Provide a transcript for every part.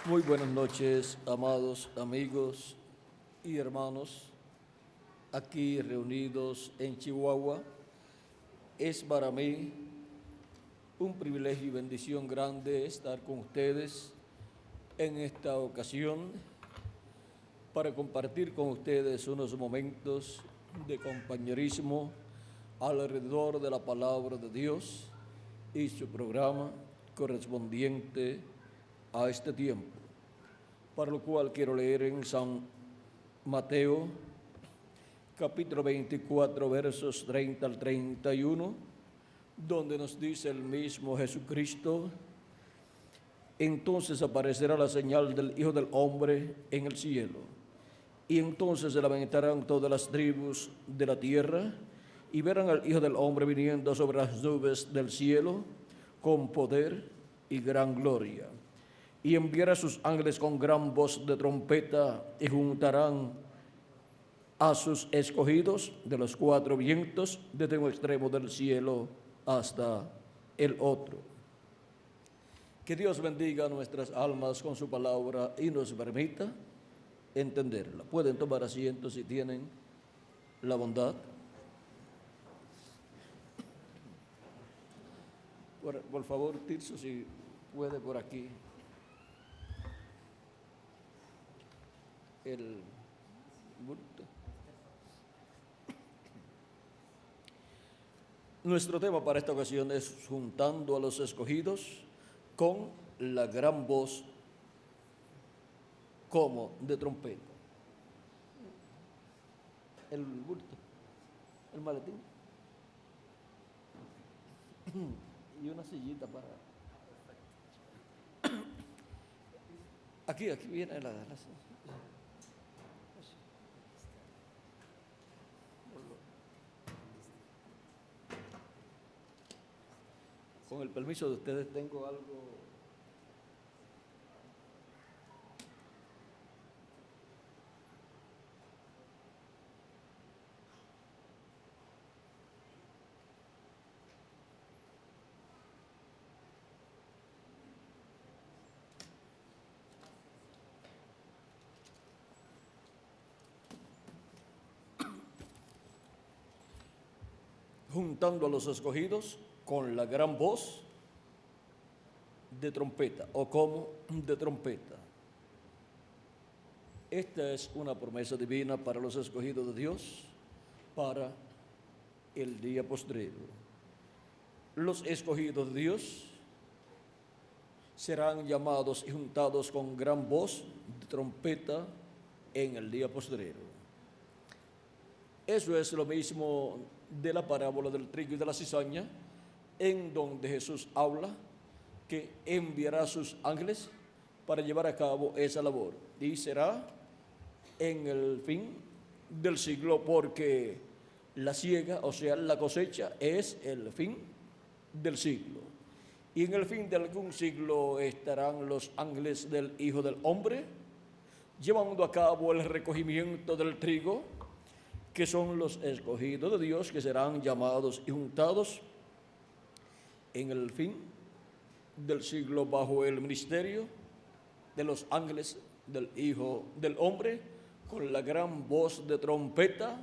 Muy buenas noches, amados amigos y hermanos, aquí reunidos en Chihuahua. Es para mí un privilegio y bendición grande estar con ustedes en esta ocasión para compartir con ustedes unos momentos de compañerismo alrededor de la palabra de Dios y su programa correspondiente a este tiempo, para lo cual quiero leer en San Mateo, capítulo 24, versos 30 al 31, donde nos dice el mismo Jesucristo: entonces aparecerá la señal del Hijo del Hombre en el cielo, y entonces se lamentarán todas las tribus de la tierra, y verán al Hijo del Hombre viniendo sobre las nubes del cielo, con poder y gran gloria. Y enviará a sus ángeles con gran voz de trompeta, y juntarán a sus escogidos de los cuatro vientos, desde un extremo del cielo hasta el otro. Que Dios bendiga nuestras almas con su palabra y nos permita entenderla. Pueden tomar asiento si tienen la bondad. Por favor, Tirso, si puede por aquí. El bulto. Nuestro tema para esta ocasión es juntando a los escogidos con la gran voz como de trompeta. El bulto, el maletín y una sillita para... Aquí viene la Con el permiso de ustedes tengo algo. Juntando a los escogidos con la gran voz de trompeta, o como de trompeta. Esta es una promesa divina para los escogidos de Dios para el día postrero. Los escogidos de Dios serán llamados y juntados con gran voz de trompeta en el día postrero. Eso es lo mismo de la parábola del trigo y de la cizaña, en donde Jesús habla que enviará a sus ángeles para llevar a cabo esa labor. Y será en el fin del siglo, porque la siega, o sea, la cosecha, es el fin del siglo. Y en el fin de algún siglo estarán los ángeles del Hijo del Hombre llevando a cabo el recogimiento del trigo, que son los escogidos de Dios, que serán llamados y juntados en el fin del siglo bajo el ministerio de los ángeles del Hijo del Hombre, con la gran voz de trompeta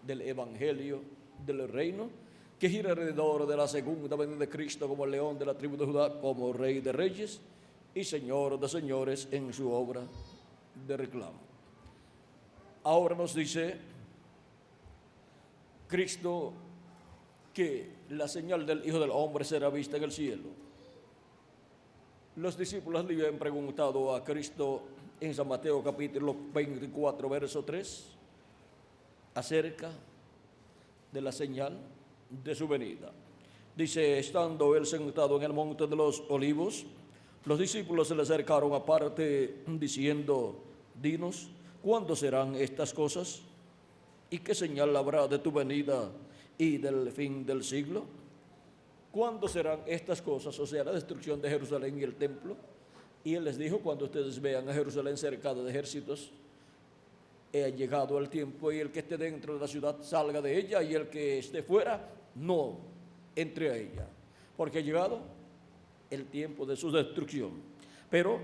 del Evangelio del Reino, que gira alrededor de la segunda venida de Cristo como león de la tribu de Judá, como Rey de Reyes y Señor de Señores en su obra de reclamo. Ahora nos dice Cristo que la señal del Hijo del Hombre será vista en el cielo. Los discípulos le habían preguntado a Cristo en San Mateo capítulo 24, verso 3, acerca de la señal de su venida. Dice: estando él sentado en el monte de los olivos, los discípulos se le acercaron aparte diciendo: dinos, ¿cuándo serán estas cosas? ¿Y qué señal habrá de tu venida y del fin del siglo? ¿Cuándo serán estas cosas? O sea, la destrucción de Jerusalén y el templo. Y él les dijo: cuando ustedes vean a Jerusalén cercada de ejércitos, ha llegado el tiempo, y el que esté dentro de la ciudad salga de ella, y el que esté fuera no entre a ella, porque ha llegado el tiempo de su destrucción. Pero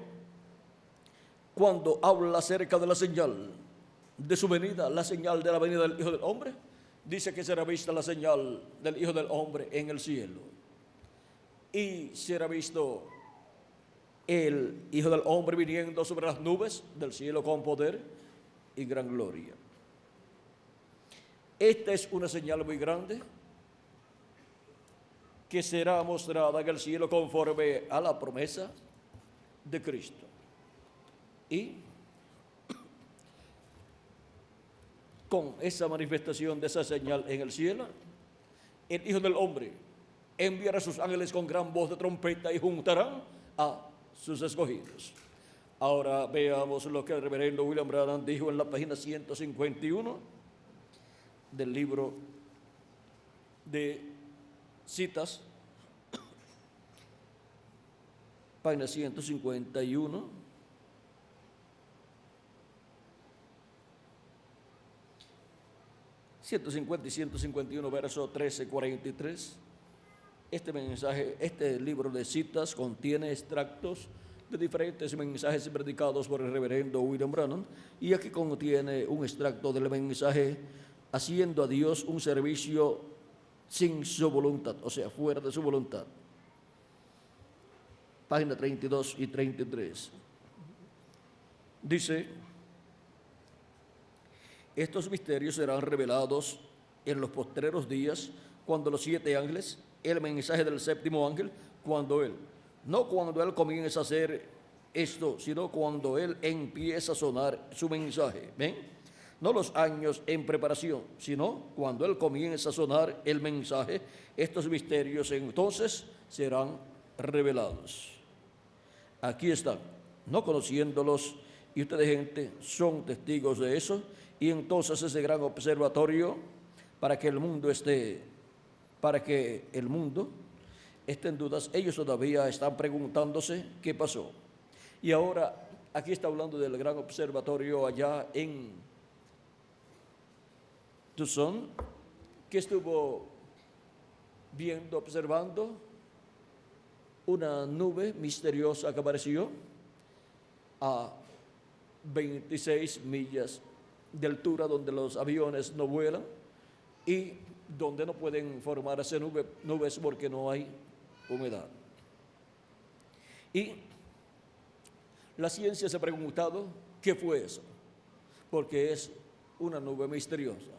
cuando habla acerca de la señal de su venida, la señal de la venida del Hijo del Hombre, dice que será vista la señal del Hijo del Hombre en el cielo. Y será visto el Hijo del Hombre viniendo sobre las nubes del cielo con poder y gran gloria. Esta es una señal muy grande que será mostrada en el cielo conforme a la promesa de Cristo. Y con esa manifestación de esa señal en el cielo, el Hijo del Hombre enviará a sus ángeles con gran voz de trompeta y juntarán a sus escogidos. Ahora veamos lo que el reverendo William Branham dijo en la página 151 del libro de citas, página 151. y 151, verso 13-43. Este libro de citas contiene extractos de diferentes mensajes predicados por el reverendo William Branham, y aquí contiene un extracto del mensaje haciendo a Dios un servicio sin su voluntad, o sea, fuera de su voluntad. Página 32 y 33. Dice: estos misterios serán revelados en los postreros días, cuando los 7 ángeles, el mensaje del séptimo ángel, no cuando él comienza a hacer esto, sino cuando él empieza a sonar su mensaje. ¿Ven? No los años en preparación, sino cuando él comienza a sonar el mensaje, estos misterios entonces serán revelados. Aquí están, no conociéndolos, y ustedes, gente, son testigos de eso. Y entonces ese gran observatorio, para que el mundo esté en dudas, ellos todavía están preguntándose qué pasó. Y ahora, aquí está hablando del gran observatorio allá en Tucson, que estuvo observando una nube misteriosa que apareció a 26 millas de altura, donde los aviones no vuelan y donde no pueden formarse nubes porque no hay humedad. Y la ciencia se ha preguntado qué fue eso, porque es una nube misteriosa.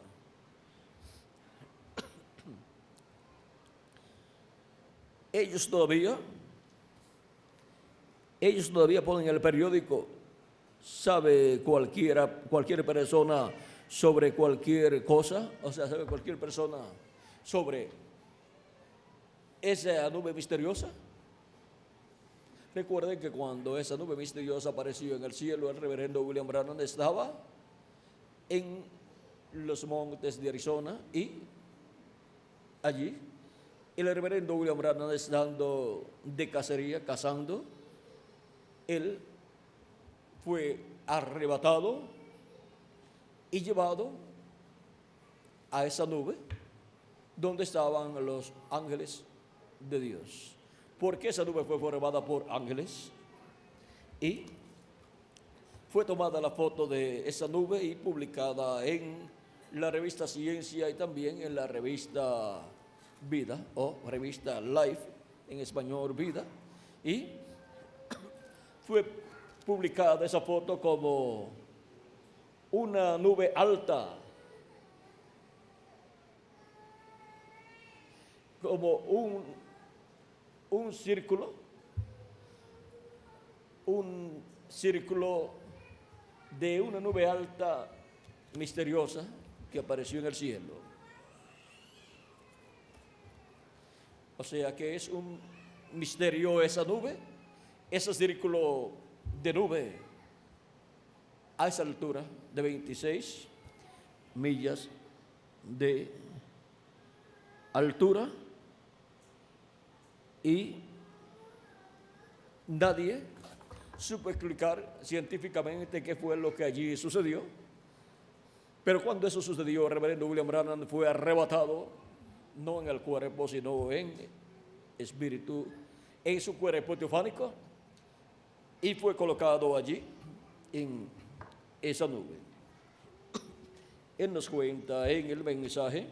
Ellos todavía ponen en el periódico, sabe cualquier persona sobre cualquier cosa, o sea, sabe cualquier persona sobre esa nube misteriosa. Recuerden que cuando esa nube misteriosa apareció en el cielo, el reverendo William Branham estaba en los montes de Arizona, y allí el reverendo William Branham, estando de cacería, cazando, él fue arrebatado y llevado a esa nube donde estaban los ángeles de Dios. Porque esa nube fue formada por ángeles, y fue tomada la foto de esa nube y publicada en la revista Ciencia y también en la revista Vida, o revista Life, en español Vida, y fue publicada esa foto como una nube alta, como un círculo de una nube alta misteriosa que apareció en el cielo. O sea que es un misterio esa nube, ese círculo de nube a esa altura de 26 millas de altura, y nadie supo explicar científicamente qué fue lo que allí sucedió. Pero cuando eso sucedió, el reverendo William Branham fue arrebatado, no en el cuerpo, sino en espíritu, en su cuerpo teofánico, y fue colocado allí en esa nube. Él nos cuenta en el mensaje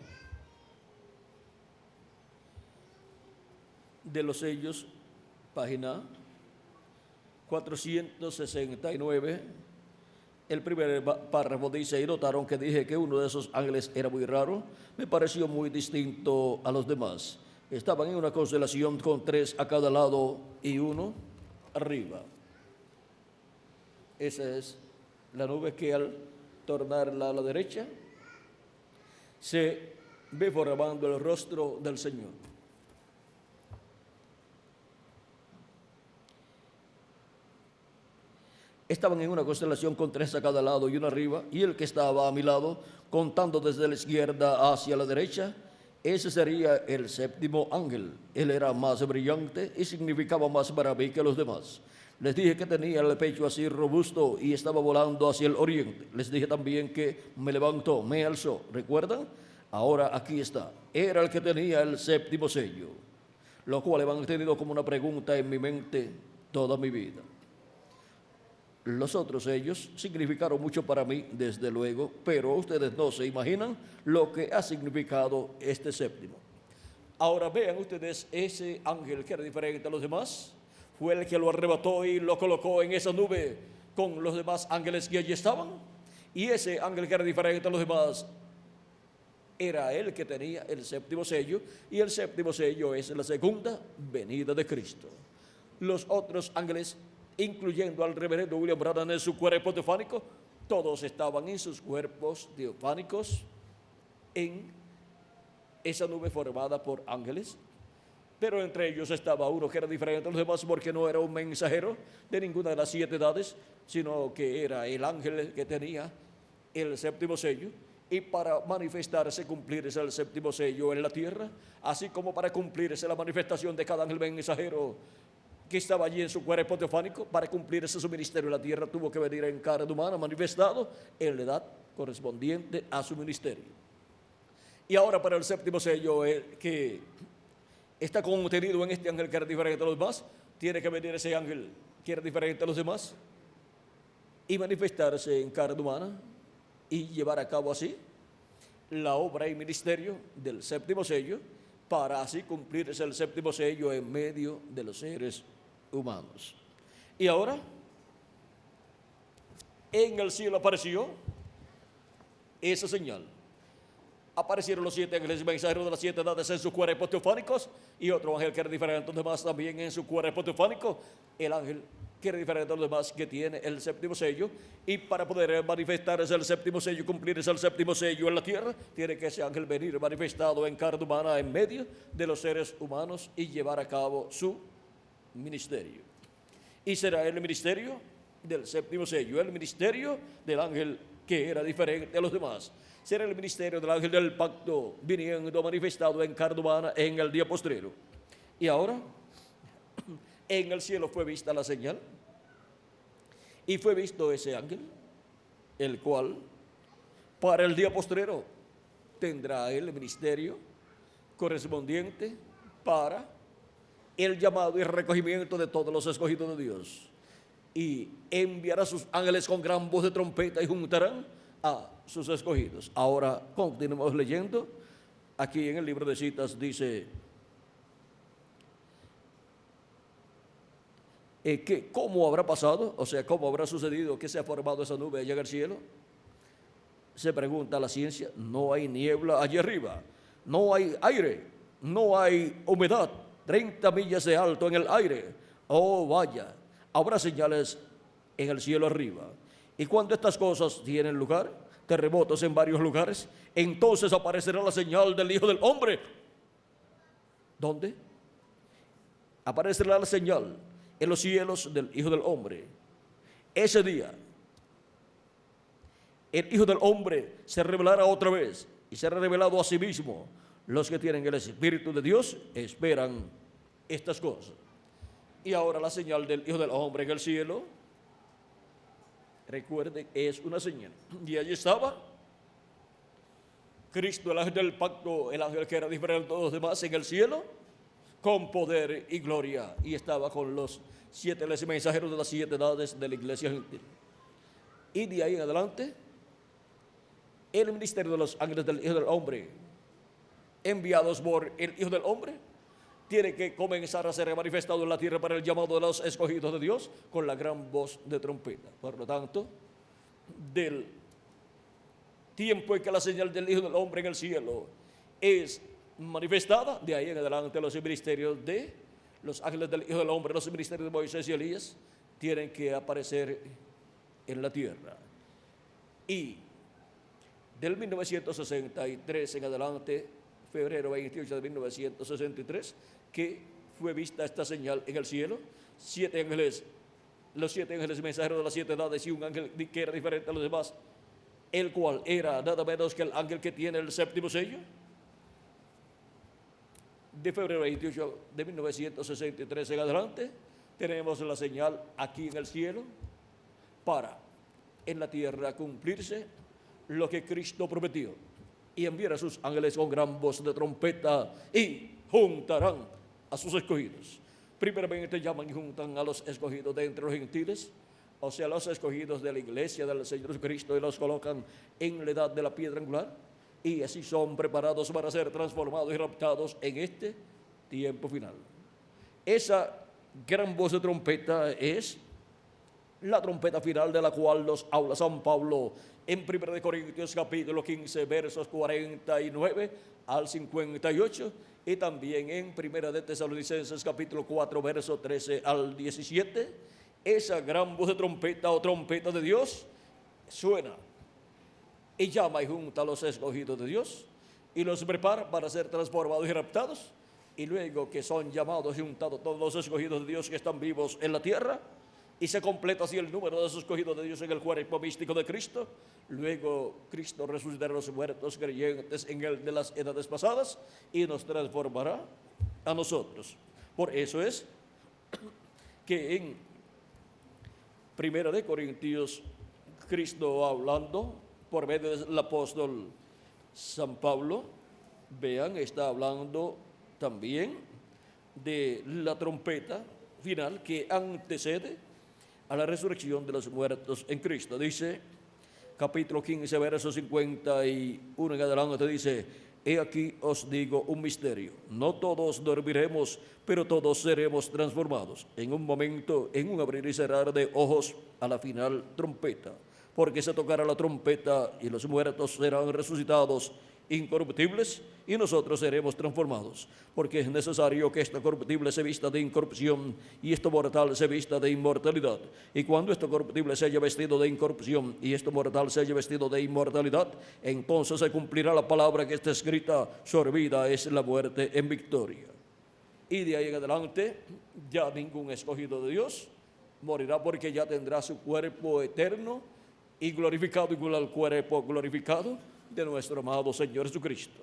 de los sellos, página 469, el primer párrafo dice: y notaron que dije que uno de esos ángeles era muy raro, me pareció muy distinto a los demás. Estaban en una constelación con 3 a cada lado y uno arriba. Esa es la nube que al tornarla a la derecha se ve formando el rostro del Señor. Estaban en una constelación con 3 a cada lado y uno arriba, y el que estaba a mi lado, contando desde la izquierda hacia la derecha, ese sería el 7º ángel. Él era más brillante y significaba más para mí que los demás. Les dije que tenía el pecho así robusto y estaba volando hacia el oriente. Les dije también que me levantó, me alzó. ¿Recuerdan? Ahora aquí está. Era el que tenía el 7º sello, lo cual he mantenido como una pregunta en mi mente toda mi vida. Los otros sellos significaron mucho para mí, desde luego, pero ustedes no se imaginan lo que ha significado este 7º. Ahora vean ustedes, ese ángel que era diferente a los demás, fue el que lo arrebató y lo colocó en esa nube con los demás ángeles que allí estaban. Y ese ángel que era diferente a los demás era el que tenía el 7º sello, y el 7º sello es la segunda venida de Cristo. Los otros ángeles, incluyendo al reverendo William Branham en su cuerpo teofánico, todos estaban en sus cuerpos teofánicos en esa nube formada por ángeles, pero entre ellos estaba uno que era diferente a los demás porque no era un mensajero de ninguna de las 7 edades, sino que era el ángel que tenía el 7º sello, y para manifestarse, cumplirse el 7º sello en la tierra, así como para cumplirse la manifestación de cada ángel mensajero que estaba allí en su cuerpo teofánico, para cumplirse su ministerio en la tierra, tuvo que venir en carne humana, manifestado en la edad correspondiente a su ministerio. Y ahora para el 7º sello, que está contenido en este ángel que era diferente a los demás, tiene que venir ese ángel que era diferente a los demás y manifestarse en carne humana y llevar a cabo así la obra y ministerio del 7º sello, para así cumplirse el 7º sello en medio de los seres humanos. Y ahora, en el cielo apareció esa señal. Aparecieron los 7 ángeles mensajeros de las 7 edades en sus cuerpos teofánicos, y otro ángel que era diferente a los demás también en su cuerpo teofánico, el ángel que era diferente a los demás, que tiene el 7º sello, y para poder manifestarse el 7º sello, cumplirse el 7º sello en la tierra, tiene que ese ángel venir manifestado en carne humana en medio de los seres humanos y llevar a cabo su ministerio. Y será el ministerio del 7º sello, el ministerio del ángel que era diferente a los demás. Será el ministerio del ángel del pacto, viniendo manifestado en carne humana en el día postrero. Y ahora, en el cielo fue vista la señal, y fue visto ese ángel, el cual para el día postrero tendrá el ministerio correspondiente para el llamado y recogimiento de todos los escogidos de Dios, y enviará a sus ángeles con gran voz de trompeta y juntarán a sus escogidos. Ahora continuamos leyendo. Aquí en el libro de citas dice que cómo habrá pasado, o sea, cómo habrá sucedido que se ha formado esa nube allá en el cielo. Se pregunta la ciencia. No hay niebla allá arriba, no hay aire, no hay humedad, 30 millas de alto en el aire. Oh, vaya, habrá señales en el cielo arriba. Y cuando estas cosas tienen lugar, terremotos en varios lugares, entonces aparecerá la señal del Hijo del Hombre. ¿Dónde? Aparecerá la señal en los cielos del Hijo del Hombre. Ese día, el Hijo del Hombre se revelará otra vez y será revelado a sí mismo. Los que tienen el Espíritu de Dios esperan estas cosas. Y ahora la señal del Hijo del Hombre en el cielo, recuerden, es una señal. Y allí estaba Cristo, el ángel del pacto, el ángel que era diferente de todos los demás en el cielo, con poder y gloria, y estaba con los 7 mensajeros de las 7 edades de la iglesia gentil. Y de ahí en adelante, el ministerio de los ángeles del Hijo del Hombre, enviados por el Hijo del Hombre, tiene que comenzar a ser manifestado en la tierra para el llamado de los escogidos de Dios con la gran voz de trompeta. Por lo tanto, del tiempo en que la señal del Hijo del Hombre en el cielo es manifestada, de ahí en adelante los ministerios de los ángeles del Hijo del Hombre, los ministerios de Moisés y Elías, tienen que aparecer en la tierra. Y del 1963 en adelante, febrero 28 de 1963, que fue vista esta señal en el cielo, los 7 ángeles mensajeros de las 7 edades y un ángel que era diferente a los demás, el cual era nada menos que el ángel que tiene el séptimo sello. De febrero 28 de 1963 en adelante, tenemos la señal aquí en el cielo para en la tierra cumplirse lo que Cristo prometió, y enviar a sus ángeles con gran voz de trompeta y juntarán a sus escogidos. Primeramente llaman y juntan a los escogidos de entre los gentiles, o sea, los escogidos de la iglesia del Señor Jesucristo, y los colocan en la edad de la piedra angular, y así son preparados para ser transformados y raptados en este tiempo final. Esa gran voz de trompeta es la trompeta final de la cual nos habla San Pablo en 1 Corintios capítulo 15 versos 49 al 58, y también en 1 de Tesalonicenses capítulo 4 verso 13 al 17. Esa gran voz de trompeta o trompeta de Dios suena y llama y junta a los escogidos de Dios y los prepara para ser transformados y raptados, y luego que son llamados y juntados todos los escogidos de Dios que están vivos en la tierra, y se completa así el número de los escogidos de Dios en el cuerpo místico de Cristo, luego Cristo resucitará a los muertos creyentes en él de las edades pasadas y nos transformará a nosotros. Por eso es que en 1 de Corintios, Cristo hablando por medio del apóstol San Pablo, vean, está hablando también de la trompeta final que antecede a la resurrección de los muertos en Cristo. Dice, capítulo 15, verso 51 en adelante, dice: he aquí os digo un misterio, no todos dormiremos, pero todos seremos transformados en un momento, en un abrir y cerrar de ojos, a la final trompeta, porque se tocará la trompeta y los muertos serán resucitados incorruptibles y nosotros seremos transformados, porque es necesario que esto corruptible se vista de incorrupción y esto mortal se vista de inmortalidad. Y cuando esto corruptible se haya vestido de incorrupción y esto mortal se haya vestido de inmortalidad, entonces se cumplirá la palabra que está escrita: sorbida es la muerte en victoria. Y de ahí en adelante ya ningún escogido de Dios morirá, porque ya tendrá su cuerpo eterno y glorificado, igual al cuerpo glorificado de nuestro amado Señor Jesucristo.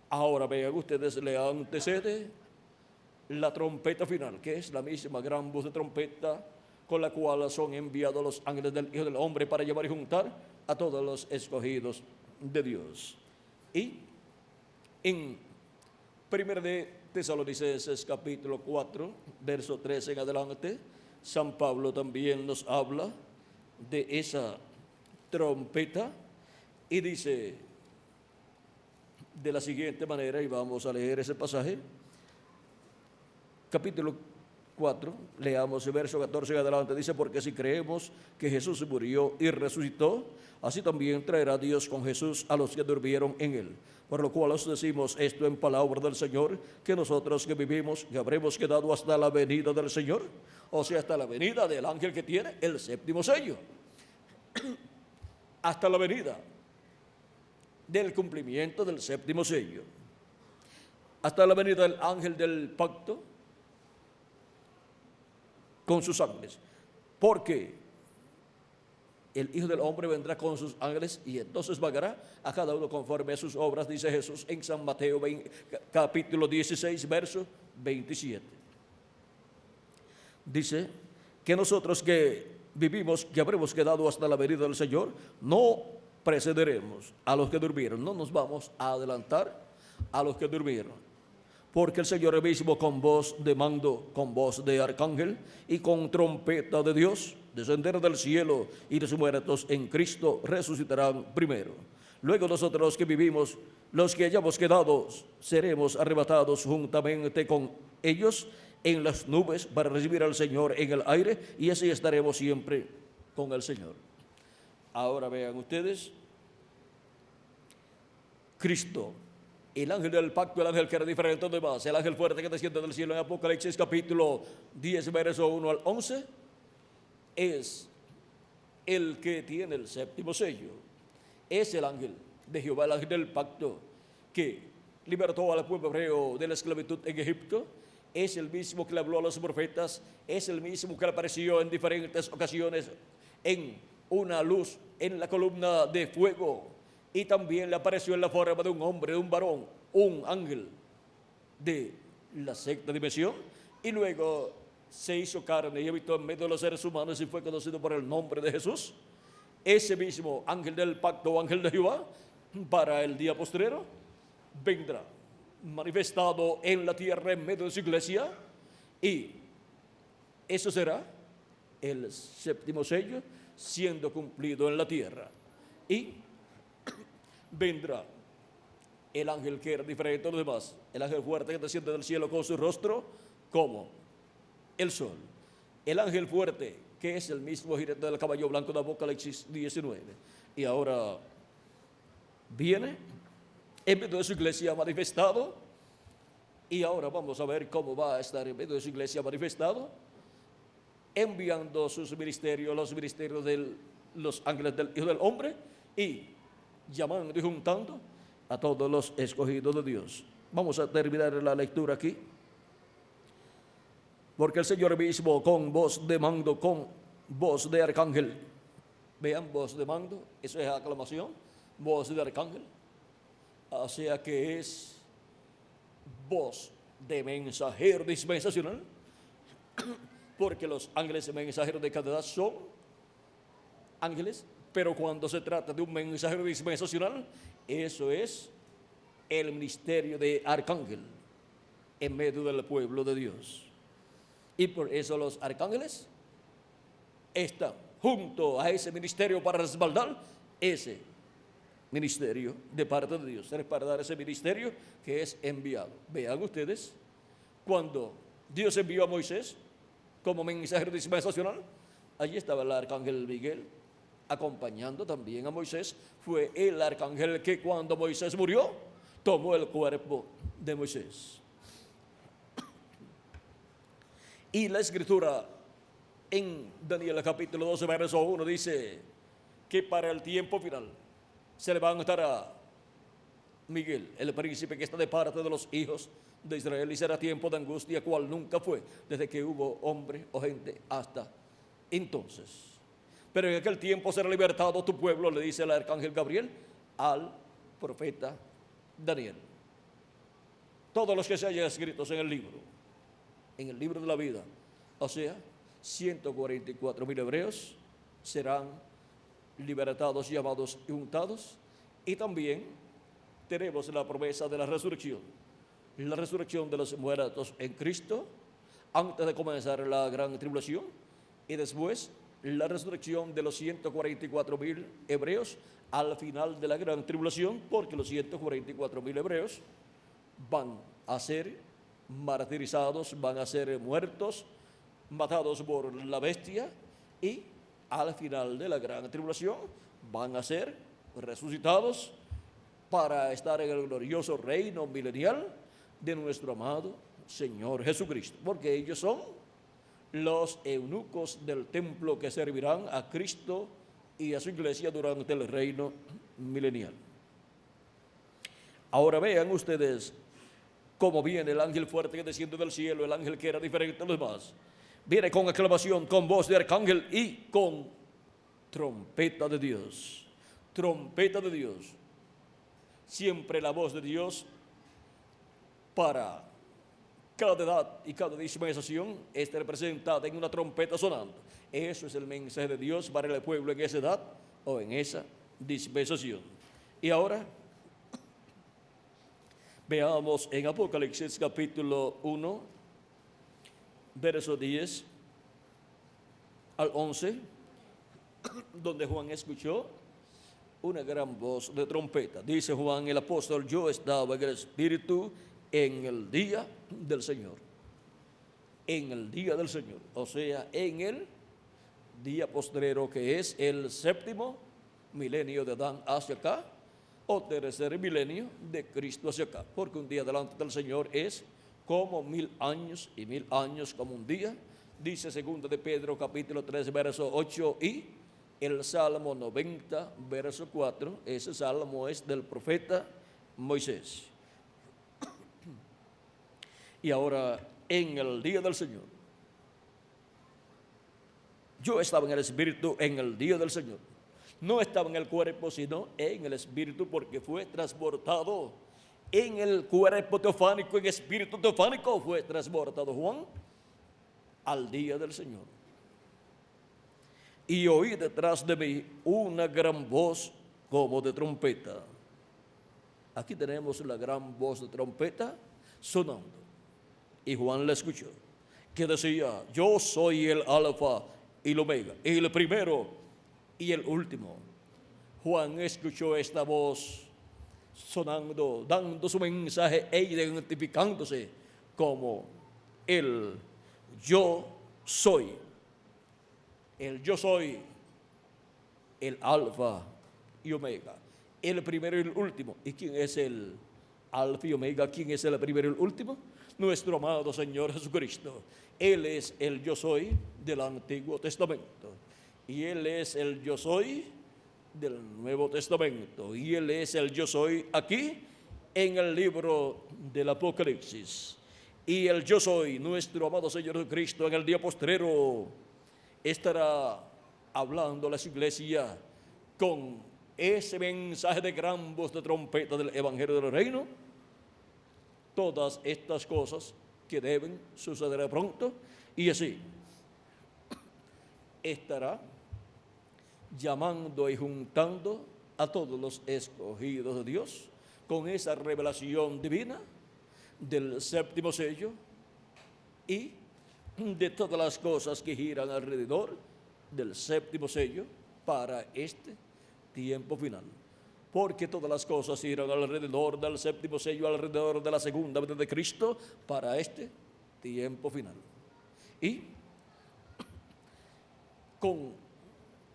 Ahora vean ustedes, le antecede la trompeta final, que es la misma gran voz de trompeta con la cual son enviados los ángeles del Hijo del Hombre para llevar y juntar a todos los escogidos de Dios. Y en 1 de Tesalonicenses capítulo 4, verso 13 en adelante, San Pablo también nos habla de esa trompeta y dice de la siguiente manera, y vamos a leer ese pasaje, capítulo 4, leamos el verso 14 en adelante, dice: porque si creemos que Jesús murió y resucitó, así también traerá Dios con Jesús a los que durmieron en él. Por lo cual os decimos esto en palabra del Señor, que nosotros que vivimos, que habremos quedado hasta la venida del Señor, o sea, hasta la venida del ángel que tiene el séptimo sello, hasta la venida del cumplimiento del séptimo sello, hasta la venida del ángel del pacto con sus ángeles, porque el Hijo del Hombre vendrá con sus ángeles y entonces pagará a cada uno conforme a sus obras, dice Jesús en San Mateo capítulo 16, verso 27. Dice que nosotros que vivimos, que habremos quedado hasta la venida del Señor, no precederemos a los que durmieron, no nos vamos a adelantar a los que durmieron, porque el Señor mismo con voz de mando, con voz de arcángel y con trompeta de Dios, descenderá del cielo, y los muertos en Cristo resucitarán primero. Luego nosotros los que vivimos, los que hayamos quedado, seremos arrebatados juntamente con ellos en las nubes para recibir al Señor en el aire, y así estaremos siempre con el Señor. Ahora vean ustedes, Cristo, el ángel del pacto, el ángel que era diferente de demás, el ángel fuerte que desciende del cielo en Apocalipsis capítulo 10, verso 1 al 11, es el que tiene el séptimo sello. Es el ángel de Jehová, el ángel del pacto que libertó al pueblo hebreo de la esclavitud en Egipto. Es el mismo que le habló a los profetas, es el mismo que le apareció en diferentes ocasiones en una luz en la columna de fuego, y también le apareció en la forma de un hombre, de un varón, un ángel de la sexta dimensión, y luego se hizo carne y habitó en medio de los seres humanos y fue conocido por el nombre de Jesús. Ese mismo ángel del pacto o ángel de Jehová, para el día postrero, vendrá manifestado en la tierra en medio de su iglesia, y eso será el séptimo sello siendo cumplido en la tierra. Y vendrá el ángel que era diferente a los demás, el ángel fuerte que desciende del cielo con su rostro como el sol. El ángel fuerte que es el mismo jinete del caballo blanco de Apocalipsis 19. Y ahora viene en medio de su iglesia manifestado, y ahora vamos a ver cómo va a estar en medio de su iglesia manifestado, enviando sus ministerios, los ministerios de los ángeles del Hijo del Hombre, y llamando y juntando a todos los escogidos de Dios. Vamos a terminar la lectura aquí, porque el Señor mismo con voz de mando, con voz de arcángel, vean, voz de mando, eso es aclamación, voz de arcángel, o sea que es voz de mensajero dispensacional, porque los ángeles mensajeros de cada edad son ángeles, pero cuando se trata de un mensajero dispensacional, eso es el ministerio de arcángel en medio del pueblo de Dios. Y por eso los arcángeles están junto a ese ministerio para respaldar ese ministerio de parte de Dios, para dar ese ministerio que es enviado. Vean ustedes, cuando Dios envió a Moisés como mensajero dispensacional, allí estaba el arcángel Miguel acompañando también a Moisés. Fue el arcángel que cuando Moisés murió tomó el cuerpo de Moisés. Y la escritura en Daniel capítulo 12 verso 1 dice que para el tiempo final se levantará Miguel, el príncipe que está de parte de los hijos de Israel, y será tiempo de angustia cual nunca fue desde que hubo hombre o gente hasta entonces. Pero en aquel tiempo será libertado tu pueblo, le dice el arcángel Gabriel al profeta Daniel. Todos los que se hayan escritos en el libro de la vida, o sea, 144,000 hebreos serán libertados, llamados y untados. Y también tenemos la promesa de la resurrección de los muertos en Cristo antes de comenzar la gran tribulación, y después la resurrección de los 144,000 hebreos al final de la gran tribulación, porque los 144,000 hebreos van a ser martirizados, van a ser muertos, matados por la bestia, y al final de la gran tribulación van a ser resucitados para estar en el glorioso reino milenial de nuestro amado Señor Jesucristo, porque ellos son los eunucos del templo que servirán a Cristo y a su iglesia durante el reino milenial. Ahora vean ustedes cómo viene el ángel fuerte que desciende del cielo, el ángel que era diferente a los demás. Viene con aclamación, con voz de arcángel y con trompeta de Dios. Trompeta de Dios. Siempre la voz de Dios para cada edad y cada dispensación está representada en una trompeta sonando. Eso es el mensaje de Dios para el pueblo en esa edad o en esa dispensación. Y ahora Veamos en Apocalipsis capítulo 1, verso 10 al 11, donde Juan escuchó una gran voz de trompeta. Dice Juan el apóstol: yo estaba en el Espíritu en el día del Señor. En el día del Señor, o sea, en el día postrero, que es el séptimo milenio de Adán hacia acá, o tercer milenio de Cristo hacia acá, porque un día delante del Señor es como 1000 años, y 1000 años como un día. Dice 2 de Pedro capítulo 3 verso 8, y el Salmo 90 verso 4, ese salmo es del profeta Moisés. Y ahora, en el día del Señor, yo estaba en el Espíritu en el día del Señor. No estaba en el cuerpo, sino en el Espíritu, porque fue transportado en el cuerpo teofánico, en espíritu teofánico, fue transportado Juan al día del Señor. Y oí detrás de mí una gran voz como de trompeta. Aquí tenemos la gran voz de trompeta sonando. Y Juan la escuchó, que decía: yo soy el Alfa y el Omega, el primero y el último. Juan escuchó esta voz sonando, dando su mensaje e identificándose como el yo soy. El yo soy, el Alfa y Omega, el primero y el último. ¿Y quién es el Alfa y Omega? ¿Quién es el primero y el último? Nuestro amado Señor Jesucristo. Él es el yo soy del Antiguo Testamento, y Él es el yo soy del Nuevo Testamento, y Él es el yo soy aquí en el libro del Apocalipsis. Y el yo soy, nuestro amado Señor Jesucristo, en el día postrero estará hablando a las iglesias con ese mensaje de gran voz de trompeta del Evangelio del Reino. Todas estas cosas que deben suceder pronto, y así estará llamando y juntando a todos los escogidos de Dios con esa revelación divina del séptimo sello y de todas las cosas que giran alrededor del séptimo sello para este tiempo final. Porque todas las cosas giran alrededor del séptimo sello, alrededor de la segunda venida de Cristo para este tiempo final. Y con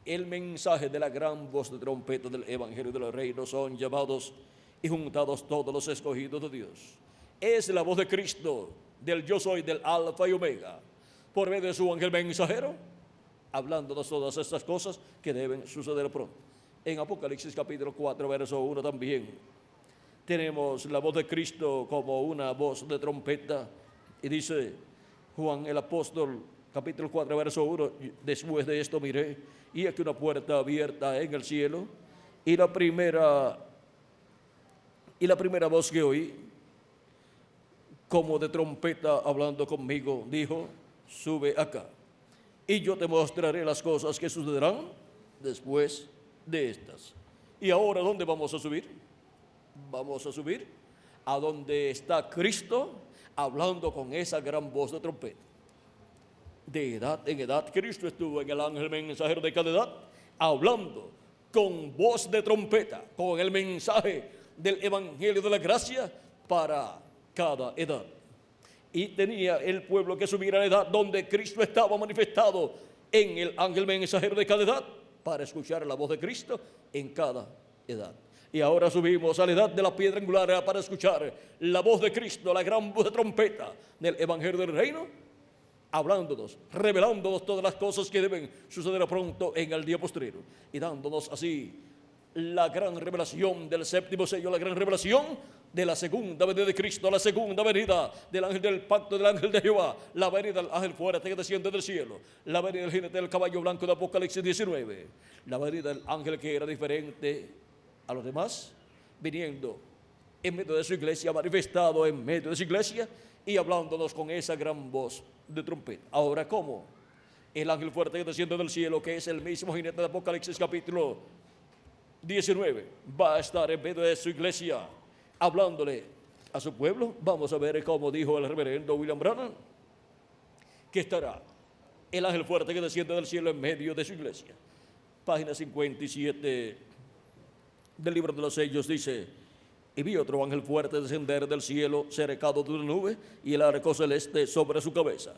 el mensaje de la gran voz de trompeta del Evangelio del Reino son llamados y juntados todos los escogidos de Dios. Es la voz de Cristo, del yo soy, del Alfa y Omega, por medio de su ángel mensajero, hablándonos todas estas cosas que deben suceder pronto. En Apocalipsis capítulo 4, verso 1 también tenemos la voz de Cristo como una voz de trompeta. Y dice Juan el apóstol, capítulo 4, verso 1, después de esto miré, y aquí una puerta abierta en el cielo, y la primera voz que oí, como de trompeta hablando conmigo, dijo: sube acá, y yo te mostraré las cosas que sucederán después de estas. Y ahora, ¿dónde vamos a subir? Vamos a subir a donde está Cristo hablando con esa gran voz de trompeta. De edad en edad, Cristo estuvo en el ángel mensajero de cada edad, hablando con voz de trompeta, con el mensaje del Evangelio de la gracia para cada edad. Y tenía el pueblo que subir a la edad donde Cristo estaba manifestado en el ángel mensajero de cada edad, para escuchar la voz de Cristo en cada edad. Y ahora subimos a la edad de la piedra angular para escuchar la voz de Cristo, la gran voz de trompeta del Evangelio del Reino, hablándonos, revelándonos todas las cosas que deben suceder pronto en el día postrero, y dándonos así la gran revelación del séptimo sello, la gran revelación de la segunda venida de Cristo, la segunda venida del ángel del pacto, del ángel de Jehová, la venida del ángel fuerte que desciende del cielo, la venida del jinete del caballo blanco de Apocalipsis 19, la venida del ángel que era diferente a los demás, viniendo en medio de su iglesia, manifestado en medio de su iglesia y hablándonos con esa gran voz de trompeta. Ahora, ¿cómo? El ángel fuerte que desciende del cielo, que es el mismo jinete de Apocalipsis capítulo 19, va a estar en medio de su iglesia, hablándole a su pueblo. Vamos a ver cómo dijo el reverendo William Branham, que estará el ángel fuerte que desciende del cielo en medio de su iglesia. Página 57 del libro de los sellos dice: y vi otro ángel fuerte descender del cielo, cercado de una nube, y el arco celeste sobre su cabeza.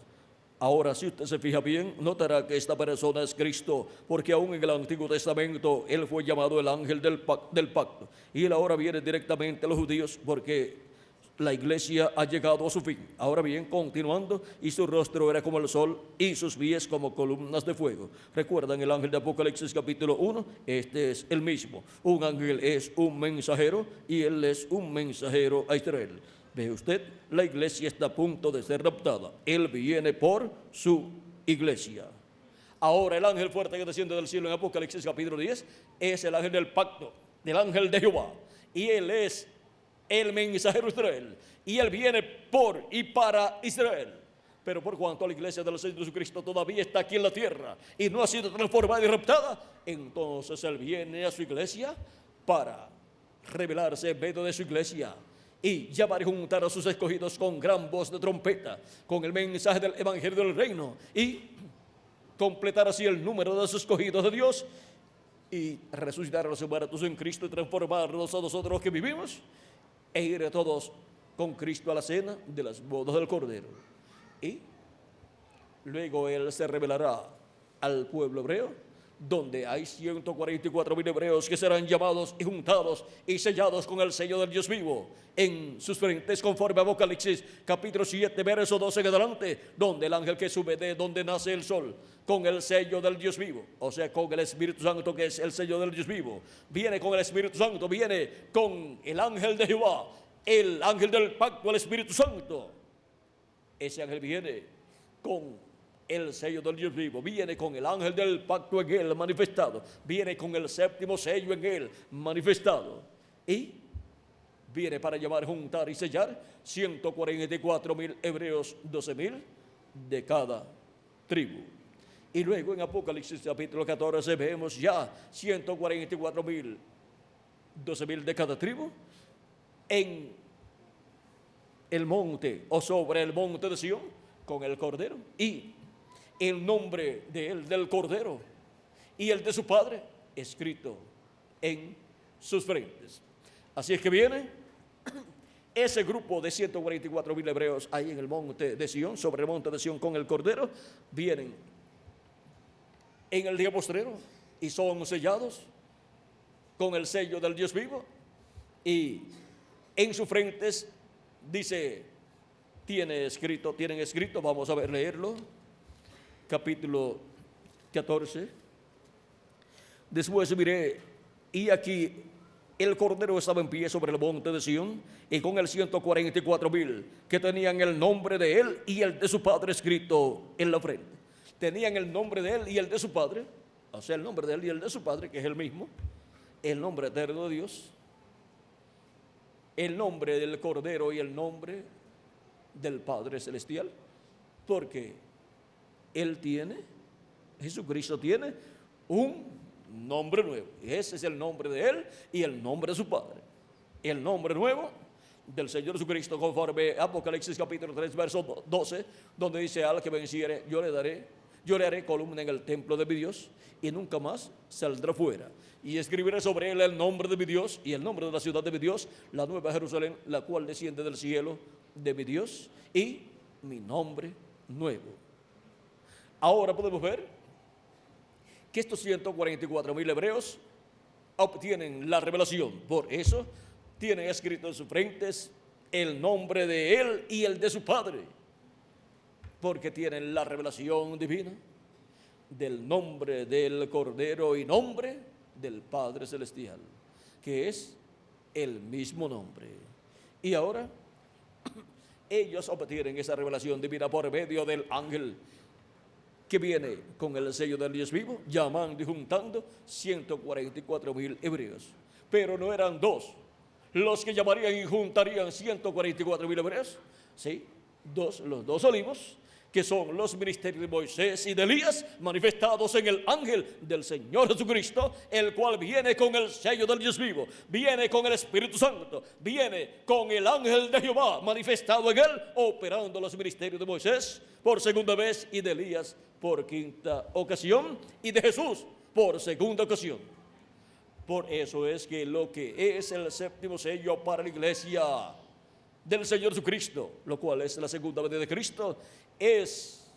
Ahora, si usted se fija bien, notará que esta persona es Cristo, porque aún en el Antiguo Testamento él fue llamado el ángel del pacto, y él ahora viene directamente a los judíos, porque la iglesia ha llegado a su fin. Ahora bien, continuando, y su rostro era como el sol, y sus pies como columnas de fuego. ¿Recuerdan el ángel de Apocalipsis capítulo 1? Este es el mismo. Un ángel es un mensajero, y él es un mensajero a Israel. Ve usted, la iglesia está a punto de ser raptada. Él viene por su iglesia. Ahora el ángel fuerte que desciende del cielo en Apocalipsis capítulo 10 es el ángel del pacto, del ángel de Jehová. Y él es el mensajero de Israel. Y él viene por y para Israel. Pero por cuanto la iglesia del Señor Jesucristo todavía está aquí en la tierra y no ha sido transformada y raptada, entonces él viene a su iglesia para revelarse en medio de su iglesia y llamar y juntar a sus escogidos con gran voz de trompeta, con el mensaje del evangelio del reino, y completar así el número de sus escogidos de Dios, y resucitar a los muertos en Cristo y transformarnos a nosotros que vivimos, e ir a todos con Cristo a la cena de las bodas del Cordero. Y luego él se revelará al pueblo hebreo, donde hay 144,000 hebreos que serán llamados y juntados y sellados con el sello del Dios vivo en sus frentes, conforme a Apocalipsis capítulo 7, verso 12 en adelante, donde el ángel que sube de donde nace el sol, con el sello del Dios vivo, o sea, con el Espíritu Santo, que es el sello del Dios vivo, viene con el Espíritu Santo, viene con el ángel de Jehová, el ángel del pacto, el Espíritu Santo. Ese ángel viene con el sello del Dios vivo, viene con el ángel del pacto en él manifestado, viene con el séptimo sello en él manifestado, y viene para llamar, juntar y sellar 144,000 hebreos, 12,000 de cada tribu. Y luego en Apocalipsis capítulo 14 vemos ya 144,000, 12,000 de cada tribu en el monte o sobre el monte de Sión con el Cordero, y el nombre de él, del Cordero, y el de su Padre escrito en sus frentes. Así es que viene ese grupo de 144,000 hebreos ahí en el monte de Sión, sobre el monte de Sión con el Cordero, vienen en el día postrero y son sellados con el sello del Dios vivo, y en sus frentes dice, tienen escrito, vamos a ver, leerlo, capítulo 14. Después miré, y aquí el Cordero estaba en pie sobre el monte de Sión, y con el 144,000 que tenían el nombre de él y el de su Padre escrito en la frente. Tenían el nombre de él y el de su Padre, o sea, el nombre de él y el de su Padre, que es el mismo, el nombre eterno de Dios, el nombre del Cordero y el nombre del Padre Celestial, porque Jesucristo tiene un nombre nuevo, y ese es el nombre de él y el nombre de su Padre. El nombre nuevo del Señor Jesucristo, conforme Apocalipsis capítulo 3, verso 12, donde dice: al que venciere, yo le haré columna en el templo de mi Dios, y nunca más saldrá fuera. Y escribiré sobre él el nombre de mi Dios y el nombre de la ciudad de mi Dios, la nueva Jerusalén, la cual desciende del cielo de mi Dios, y mi nombre nuevo. Ahora podemos ver que estos 144,000 hebreos obtienen la revelación. Por eso tienen escrito en sus frentes el nombre de él y el de su Padre, porque tienen la revelación divina del nombre del Cordero y nombre del Padre Celestial, que es el mismo nombre. Y ahora ellos obtienen esa revelación divina por medio del ángel que viene con el sello del Dios vivo, llamando y juntando 144,000 hebreos. Pero no eran dos los que llamarían y juntarían 144,000 hebreos, sí, los dos olivos, que son los ministerios de Moisés y de Elías, manifestados en el ángel del Señor Jesucristo, el cual viene con el sello del Dios vivo, viene con el Espíritu Santo, viene con el ángel de Jehová, manifestado en él, operando los ministerios de Moisés por segunda vez, y de Elías por quinta ocasión, y de Jesús por segunda ocasión. Por eso es que lo que es el séptimo sello para la iglesia del Señor Jesucristo, lo cual es la segunda venida de Cristo, es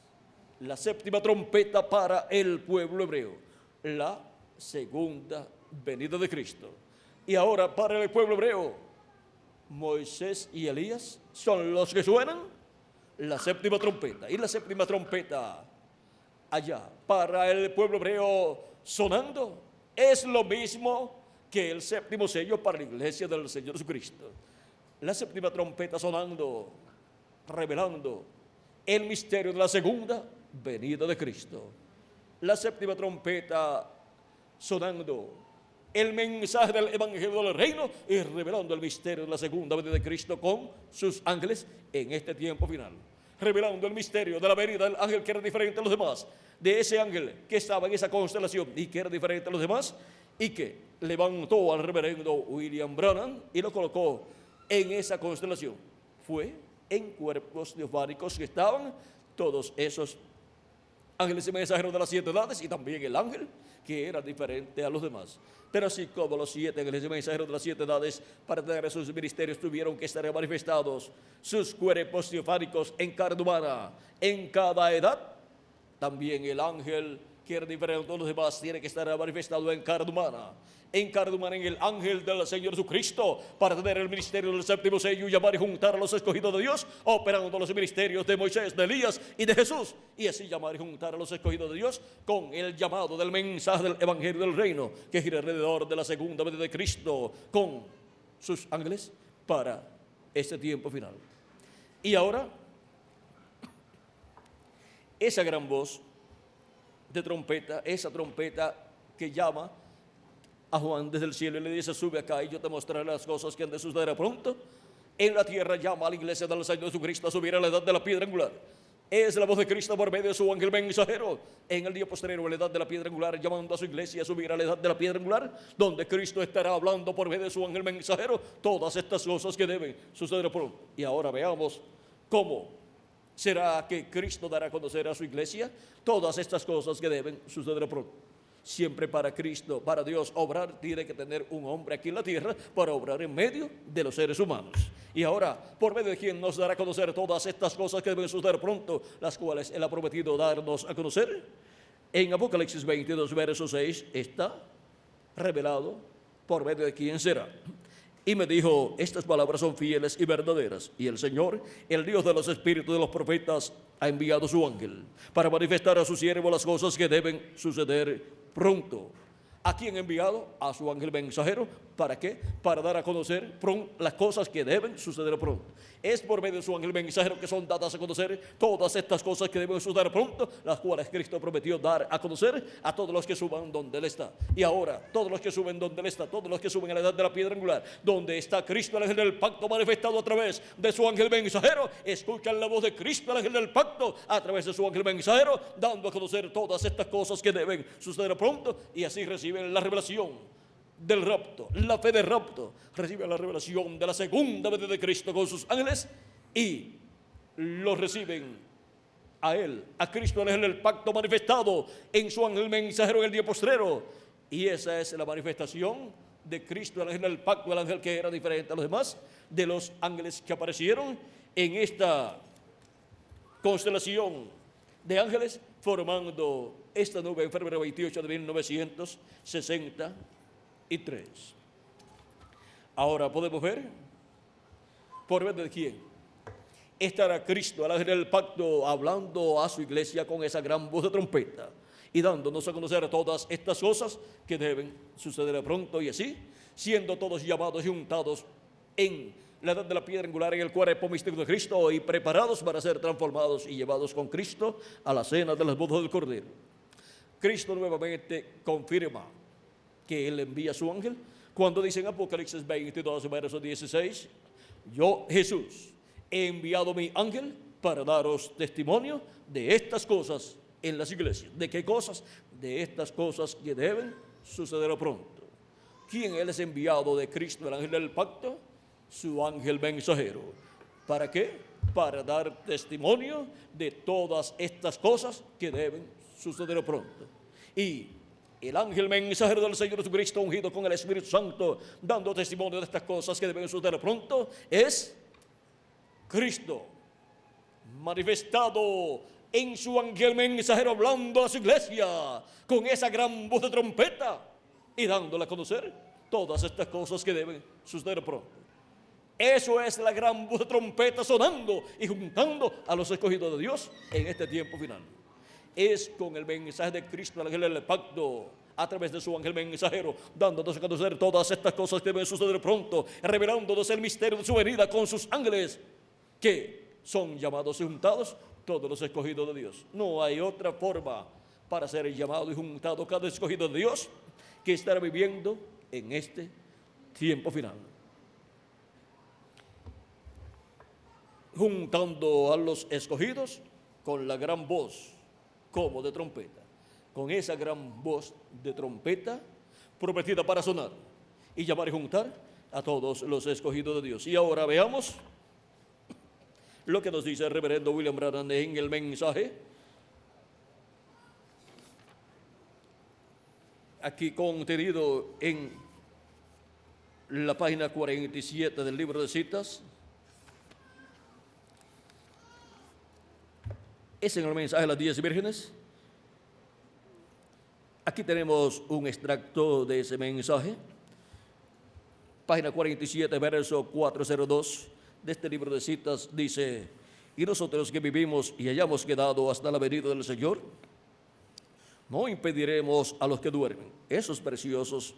la séptima trompeta para el pueblo hebreo, la segunda venida de Cristo. Y ahora para el pueblo hebreo, Moisés y Elías son los que suenan la séptima trompeta. Y la séptima trompeta allá para el pueblo hebreo sonando es lo mismo que el séptimo sello para la iglesia del Señor Jesucristo. La séptima trompeta sonando, revelando el misterio de la segunda venida de Cristo. La séptima trompeta sonando el mensaje del evangelio del reino y revelando el misterio de la segunda venida de Cristo con sus ángeles en este tiempo final. Revelando el misterio de la venida del ángel que era diferente a los demás, de ese ángel que estaba en esa constelación y que era diferente a los demás, y que levantó al reverendo William Branham y lo colocó en esa constelación. Fue en cuerpos teofánicos que estaban todos esos ángeles y mensajeros de las 7 edades, y también el ángel que era diferente a los demás. Pero así como los 7 ángeles y mensajeros de las 7 edades para tener sus ministerios tuvieron que estar manifestados sus cuerpos teofánicos en carne humana en cada edad, también el ángel que era diferente a los demás tiene que estar manifestado en carne humana en el ángel del Señor Jesucristo, para tener el ministerio del séptimo sello y llamar y juntar a los escogidos de Dios, operando los ministerios de Moisés, de Elías y de Jesús, y así llamar y juntar a los escogidos de Dios con el llamado del mensaje del evangelio del reino, que gira alrededor de la segunda venida de Cristo con sus ángeles para este tiempo final. Y ahora, esa gran voz de trompeta, esa trompeta que llama a Juan desde el cielo y le dice: sube acá y yo te mostraré las cosas que han de suceder pronto. En la tierra llama a la iglesia del Señor Jesucristo a subir a la edad de la piedra angular. Es la voz de Cristo por medio de su ángel mensajero en el día postrero, a la edad de la piedra angular, llamando a su iglesia a subir a la edad de la piedra angular, donde Cristo estará hablando por medio de su ángel mensajero todas estas cosas que deben suceder pronto. Y ahora veamos cómo será que Cristo dará a conocer a su iglesia todas estas cosas que deben suceder pronto. Siempre para Cristo, para Dios obrar, tiene que tener un hombre aquí en la tierra para obrar en medio de los seres humanos. Y ahora, por medio de quien nos dará a conocer todas estas cosas que deben suceder pronto, las cuales Él ha prometido darnos a conocer, en Apocalipsis 22, verso 6, está revelado por medio de quién será. Y me dijo: estas palabras son fieles y verdaderas, y el Señor, el Dios de los espíritus de los profetas, ha enviado su ángel para manifestar a su siervo las cosas que deben suceder pronto. ¿A quién ha enviado? A su ángel mensajero. ¿Para qué? Para dar a conocer las cosas que deben suceder pronto. Es por medio de su ángel mensajero que son dadas a conocer todas estas cosas que deben suceder pronto, las cuales Cristo prometió dar a conocer a todos los que suban donde Él está. Y ahora, todos los que suben donde Él está, todos los que suben a la edad de la piedra angular, donde está Cristo, el ángel del pacto, manifestado a través de su ángel mensajero, escuchan la voz de Cristo, el ángel del pacto, a través de su ángel mensajero, dando a conocer todas estas cosas que deben suceder pronto, y así reciben la revelación del rapto, la fe de rapto, reciben la revelación de la segunda venida de Cristo con sus ángeles, y lo reciben a Él, a Cristo, el ángel del pacto, manifestado en su ángel mensajero en el día postrero. Y esa es la manifestación de Cristo, el ángel del pacto, el ángel que era diferente a los demás, de los ángeles que aparecieron en esta constelación de ángeles, formando esta nube en febrero 28 de 1963. Ahora podemos ver por medio de quién estará Cristo, el ángel del pacto, hablando a su iglesia con esa gran voz de trompeta y dándonos a conocer todas estas cosas que deben suceder pronto, y así siendo todos llamados y juntados en la edad de la piedra angular en el cuerpo místico de Cristo y preparados para ser transformados y llevados con Cristo a la cena de las bodas del Cordero. Cristo nuevamente confirma que Él envía a su ángel cuando dice en Apocalipsis 22, verso 16: yo, Jesús, he enviado mi ángel para daros testimonio de estas cosas en las iglesias. ¿De qué cosas? De estas cosas que deben suceder pronto. ¿Quién es enviado de Cristo, el ángel del pacto? Su ángel mensajero. ¿Para qué? Para dar testimonio de todas estas cosas que deben suceder pronto. Y el ángel mensajero del Señor Jesucristo, ungido con el Espíritu Santo, dando testimonio de estas cosas que deben suceder pronto, es Cristo, manifestado en su ángel mensajero, hablando a su iglesia con esa gran voz de trompeta y dándole a conocer todas estas cosas que deben suceder pronto. Eso es la gran voz de trompeta sonando y juntando a los escogidos de Dios en este tiempo final. Es con el mensaje de Cristo, el ángel del pacto, a través de su ángel mensajero, dándonos a conocer todas estas cosas que deben suceder pronto, revelándonos el misterio de su venida con sus ángeles, que son llamados y juntados todos los escogidos de Dios. No hay otra forma para ser llamado y juntado cada escogido de Dios que estar viviendo en este tiempo final. Juntando a los escogidos con la gran voz como de trompeta, con esa gran voz de trompeta prometida para sonar y llamar y juntar a todos los escogidos de Dios. Y ahora veamos lo que nos dice el reverendo William Branham en el mensaje, aquí contenido en la página 47 del libro de citas. Es en el mensaje de las 10 vírgenes. Aquí tenemos un extracto de ese mensaje, página 47, verso 402 de este libro de citas. Dice: y nosotros que vivimos y hayamos quedado hasta la venida del Señor, no impediremos a los que duermen, esos preciosos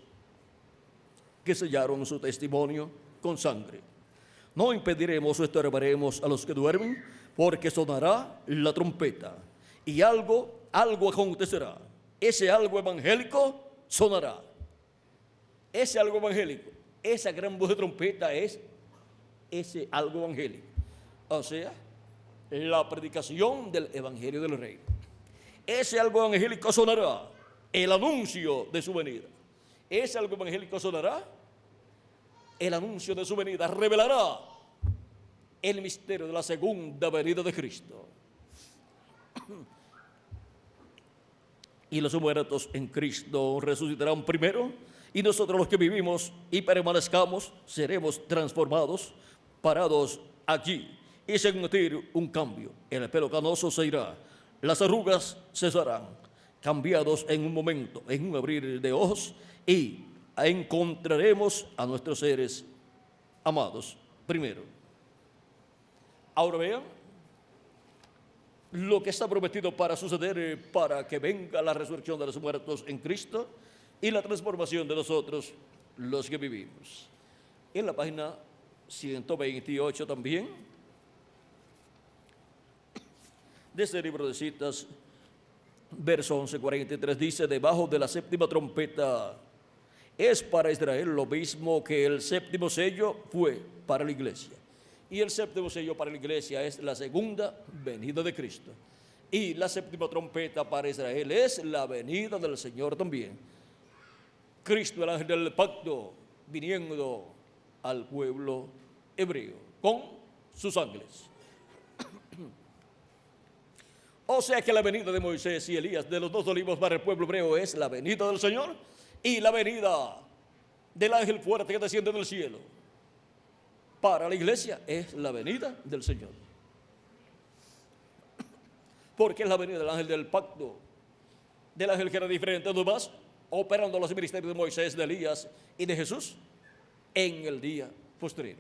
que sellaron su testimonio con sangre. No impediremos o estorbaremos a los que duermen, porque sonará la trompeta y algo acontecerá. Ese algo evangélico sonará. Ese algo evangélico, esa gran voz de trompeta es ese algo evangélico. O sea, la predicación del evangelio del reino. Ese algo evangélico sonará, el anuncio de su venida. Ese algo evangélico sonará, el anuncio de su venida, revelará el misterio de la segunda venida de Cristo. Y los muertos en Cristo resucitarán primero, y nosotros los que vivimos y permanezcamos seremos transformados, parados allí y sentir un cambio. El pelo canoso se irá, las arrugas cesarán, cambiados en un momento, en un abrir de ojos, y encontraremos a nuestros seres amados primero. Ahora vean lo que está prometido para suceder, para que venga la resurrección de los muertos en Cristo y la transformación de nosotros, los que vivimos. En la página 128 también, de este libro de citas, verso 11:43, dice: debajo de la séptima trompeta es para Israel lo mismo que el séptimo sello fue para la iglesia. Y el séptimo sello para la iglesia es la segunda venida de Cristo. Y la séptima trompeta para Israel es la venida del Señor también. Cristo, el ángel del pacto, viniendo al pueblo hebreo con sus ángeles. O sea que la venida de Moisés y Elías de los dos olivos para el pueblo hebreo es la venida del Señor, y la venida del ángel fuerte que desciende del cielo para la iglesia es la venida del Señor. Porque es la venida del ángel del pacto, del ángel que era diferente de los demás, operando los ministerios de Moisés, de Elías y de Jesús en el día posterior.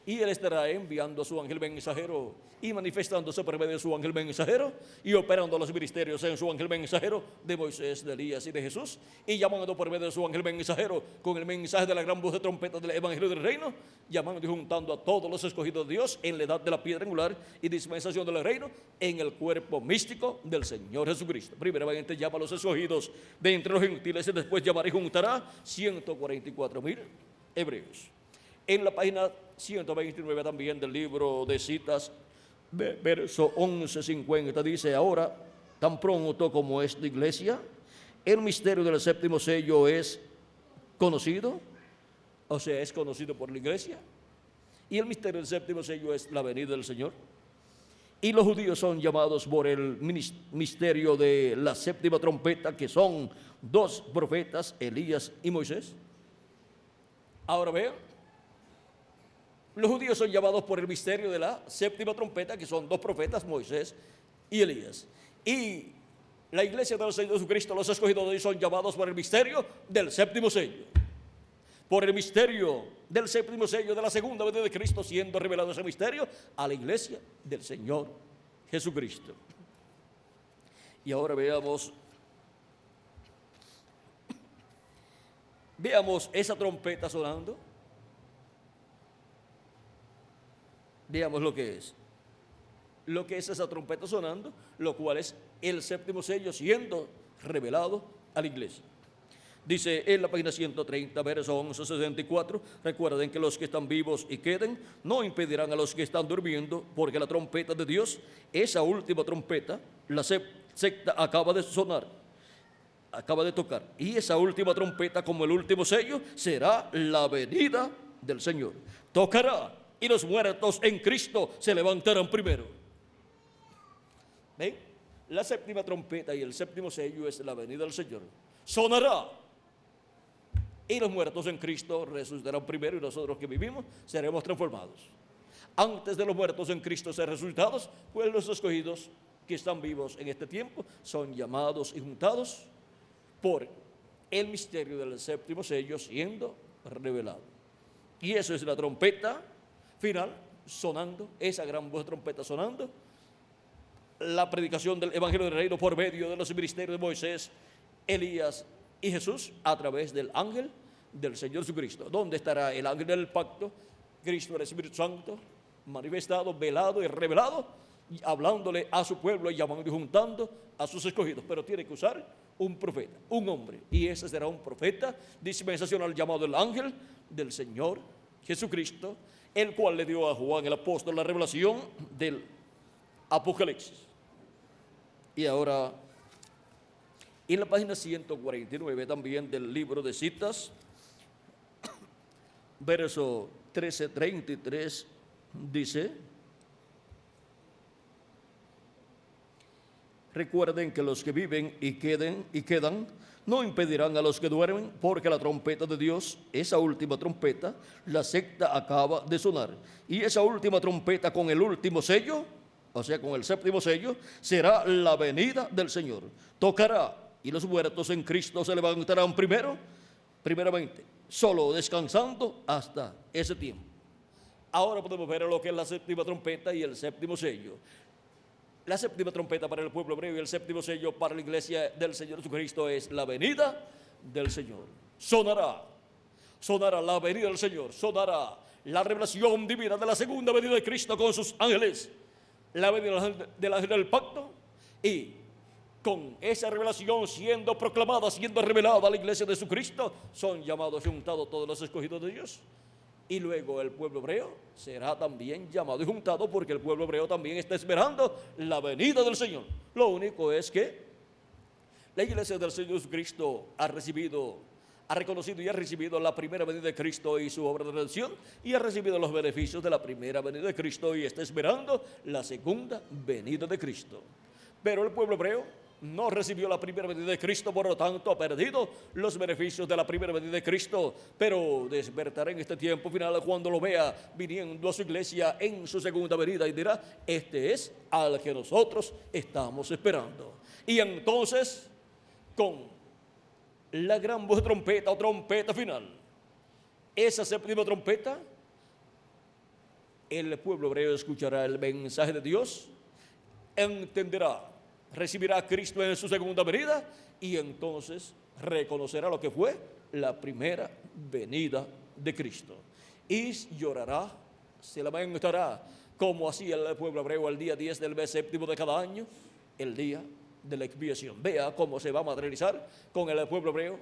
Y él estará enviando a su ángel mensajero y manifestándose por medio de su ángel mensajero y operando los ministerios en su ángel mensajero de Moisés, de Elías y de Jesús, y llamando por medio de su ángel mensajero con el mensaje de la gran voz de trompeta del evangelio del reino, llamando y juntando a todos los escogidos de Dios en la edad de la piedra angular y dispensación del reino en el cuerpo místico del Señor Jesucristo. Primeramente llama a los escogidos de entre los gentiles y después llamará y juntará 144,000 hebreos. En la página 129 también del libro de citas, Verso 11:50 dice: ahora, tan pronto como esta iglesia, el misterio del séptimo sello es conocido, o sea, es conocido por la iglesia, y el misterio del séptimo sello es la venida del Señor. Y los judíos son llamados por el misterio de la séptima trompeta, que son dos profetas, Elías y Moisés. Ahora vean, los judíos son llamados por el misterio de la séptima trompeta, que son dos profetas, Moisés y Elías. Y la iglesia del Señor Jesucristo, los escogidos de Dios, son llamados por el misterio del séptimo sello. Por el misterio del séptimo sello de la segunda venida de Cristo, siendo revelado ese misterio a la iglesia del Señor Jesucristo. Y ahora veamos esa trompeta sonando. Veamos lo que es. Lo que es esa trompeta sonando, lo cual es el séptimo sello siendo revelado a la iglesia. Dice en la página 130, verso 11:64, recuerden que los que están vivos y queden no impedirán a los que están durmiendo, porque la trompeta de Dios, esa última trompeta, la sexta acaba de sonar, acaba de tocar, y esa última trompeta, como el último sello, será la venida del Señor. Tocará y los muertos en Cristo se levantarán primero. ¿Ven? La séptima trompeta y el séptimo sello es la venida del Señor. Sonará y los muertos en Cristo resucitarán primero, y nosotros que vivimos seremos transformados. Antes de los muertos en Cristo ser resucitados, pues los escogidos que están vivos en este tiempo son llamados y juntados por el misterio del séptimo sello siendo revelado. Y eso es la trompeta final sonando, esa gran voz de trompeta sonando, la predicación del Evangelio del Reino por medio de los ministerios de Moisés, Elías y Jesús a través del ángel del Señor Jesucristo. ¿Dónde estará el ángel del pacto? Cristo, el Espíritu Santo, manifestado, velado y revelado, y hablándole a su pueblo, llamando y juntando a sus escogidos. Pero tiene que usar un profeta, un hombre, y ese será un profeta dispensacional llamado el ángel del Señor Jesucristo, el cual le dio a Juan el apóstol la revelación del Apocalipsis. Y ahora, en la página 149 también del libro de citas, verso 13:33 dice: recuerden que los que viven y quedan no impedirán a los que duermen, porque la trompeta de Dios, esa última trompeta, la sexta acaba de sonar, y esa última trompeta con el último sello, o sea, con el séptimo sello, será la venida del Señor. Tocará y los muertos en Cristo se levantarán primeramente, solo descansando hasta ese tiempo. Ahora podemos ver lo que es la séptima trompeta y el séptimo sello. La séptima trompeta para el pueblo hebreo y el séptimo sello para la iglesia del Señor Jesucristo es la venida del Señor. Sonará la venida del Señor, sonará la revelación divina de la segunda venida de Cristo con sus ángeles, la venida del ángel del pacto, y con esa revelación siendo proclamada, siendo revelada a la iglesia de Jesucristo, son llamados y juntados todos los escogidos de Dios. Y luego el pueblo hebreo será también llamado y juntado, porque el pueblo hebreo también está esperando la venida del Señor. Lo único es que la iglesia del Señor Jesucristo ha reconocido y ha recibido la primera venida de Cristo y su obra de redención, y ha recibido los beneficios de la primera venida de Cristo y está esperando la segunda venida de Cristo. Pero el pueblo hebreo no recibió la primera venida de Cristo, por lo tanto ha perdido los beneficios de la primera venida de Cristo, pero despertará en este tiempo final cuando lo vea viniendo a su iglesia en su segunda venida y dirá: este es al que nosotros estamos esperando. Y entonces, con la gran voz de trompeta o trompeta final, esa séptima trompeta, el pueblo hebreo escuchará el mensaje de Dios, entenderá, recibirá a Cristo en su segunda venida, y entonces reconocerá lo que fue la primera venida de Cristo. Y llorará, se lamentará, como hacía el pueblo hebreo el día 10 del mes séptimo de cada año, el día de la expiación. Vea cómo se va a materializar con el pueblo hebreo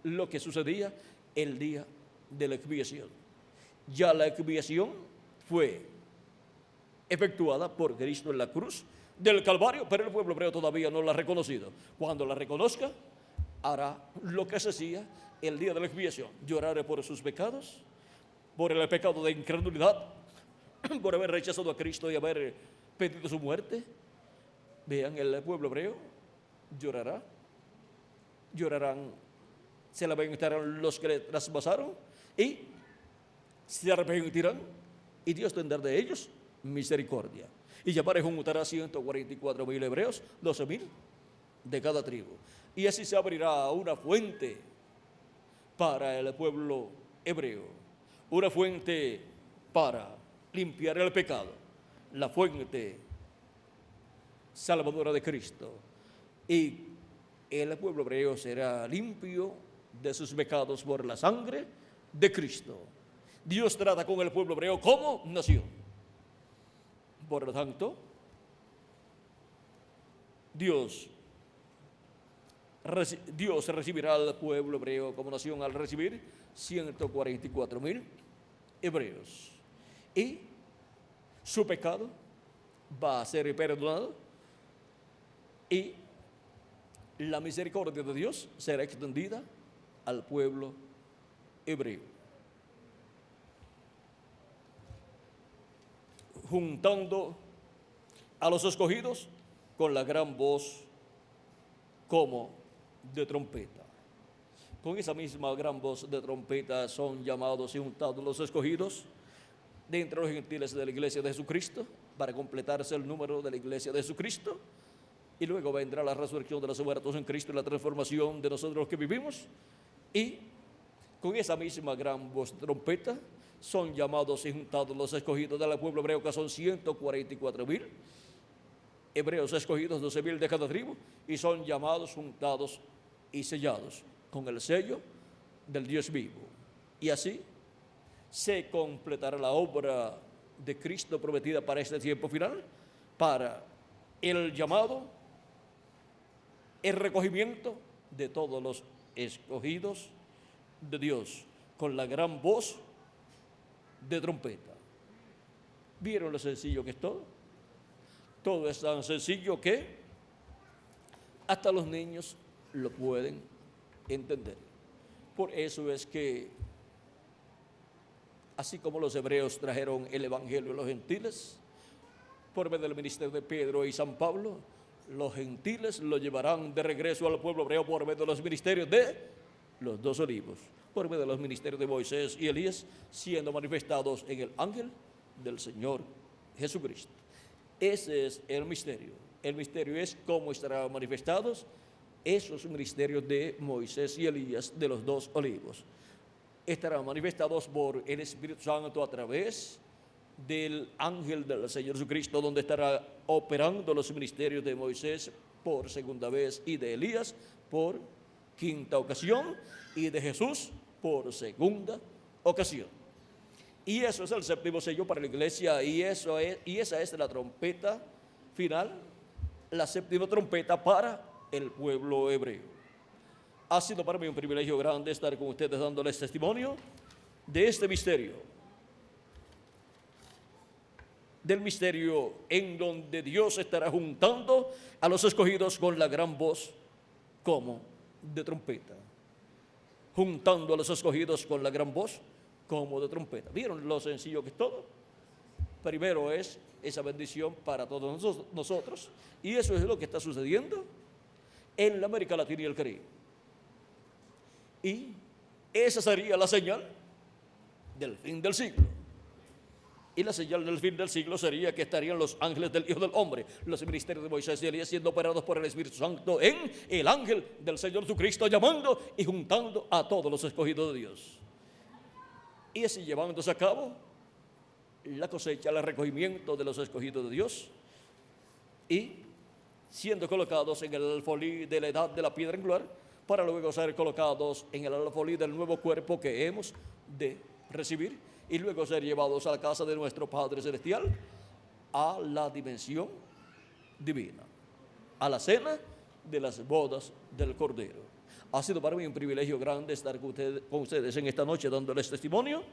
lo que sucedía el día de la expiación. Ya la expiación fue efectuada por Cristo en la cruz del Calvario, pero el pueblo hebreo todavía no la ha reconocido. Cuando la reconozca, hará lo que se hacía el día de la expiación: llorar por sus pecados, por el pecado de incredulidad, por haber rechazado a Cristo y haber pedido su muerte. Vean, el pueblo hebreo llorarán, se lamentarán los que le traspasaron y se arrepentirán, y Dios tendrá de ellos misericordia. Y Jehová juntará 144,000 hebreos, 12,000 de cada tribu. Y así se abrirá una fuente para el pueblo hebreo, una fuente para limpiar el pecado, la fuente salvadora de Cristo. Y el pueblo hebreo será limpio de sus pecados por la sangre de Cristo. Dios trata con el pueblo hebreo como nación. Por lo tanto, Dios recibirá al pueblo hebreo como nación al recibir 144,000 hebreos. Y su pecado va a ser perdonado y la misericordia de Dios será extendida al pueblo hebreo. Juntando a los escogidos con la gran voz como de trompeta. Con esa misma gran voz de trompeta son llamados y juntados los escogidos de entre los gentiles de la iglesia de Jesucristo, para completarse el número de la iglesia de Jesucristo. Y luego vendrá la resurrección de los muertos en Cristo y la transformación de nosotros que vivimos. Y con esa misma gran voz de trompeta son llamados y juntados los escogidos del pueblo hebreo, que son 144,000 hebreos escogidos, 12,000 de cada tribu, y son llamados, juntados y sellados con el sello del Dios vivo. Y así se completará la obra de Cristo prometida para este tiempo final, para el llamado, el recogimiento de todos los escogidos de Dios con la gran voz de trompeta. ¿Vieron lo sencillo que es todo? Todo es tan sencillo que hasta los niños lo pueden entender. Por eso es que, así como los hebreos trajeron el evangelio a los gentiles, por medio del ministerio de Pedro y San Pablo, los gentiles lo llevarán de regreso al pueblo hebreo por medio de los ministerios de los dos olivos, por medio de los ministerios de Moisés y Elías, siendo manifestados en el ángel del Señor Jesucristo. Ese es el misterio. El misterio es cómo estarán manifestados esos ministerios de Moisés y Elías de los dos olivos. Estarán manifestados por el Espíritu Santo a través del ángel del Señor Jesucristo, donde estará operando los ministerios de Moisés por segunda vez, y de Elías por quinta ocasión, y de Jesús por segunda ocasión. Y eso es el séptimo sello para la iglesia, y esa es la trompeta final, la séptima trompeta para el pueblo hebreo. Ha sido para mí un privilegio grande estar con ustedes dándoles testimonio de este misterio, del misterio en donde Dios estará juntando a los escogidos con la gran voz como de trompeta. Juntando a los escogidos con la gran voz como de trompeta. ¿Vieron lo sencillo que es todo? Primero es esa bendición para todos nosotros, y eso es lo que está sucediendo en la América Latina y el Caribe. Y esa sería la señal del fin del siglo. Y la señal del fin del siglo sería que estarían los ángeles del Hijo del Hombre, los ministerios de Moisés y Elías, siendo operados por el Espíritu Santo en el ángel del Señor Jesucristo, llamando y juntando a todos los escogidos de Dios. Y así llevándose a cabo la cosecha, el recogimiento de los escogidos de Dios, y siendo colocados en el alfolí de la edad de la piedra angular, para luego ser colocados en el alfolí del nuevo cuerpo que hemos de recibir, y luego ser llevados a la casa de nuestro Padre Celestial, a la dimensión divina, a la cena de las bodas del Cordero. Ha sido para mí un privilegio grande estar con ustedes en esta noche, dándoles testimonio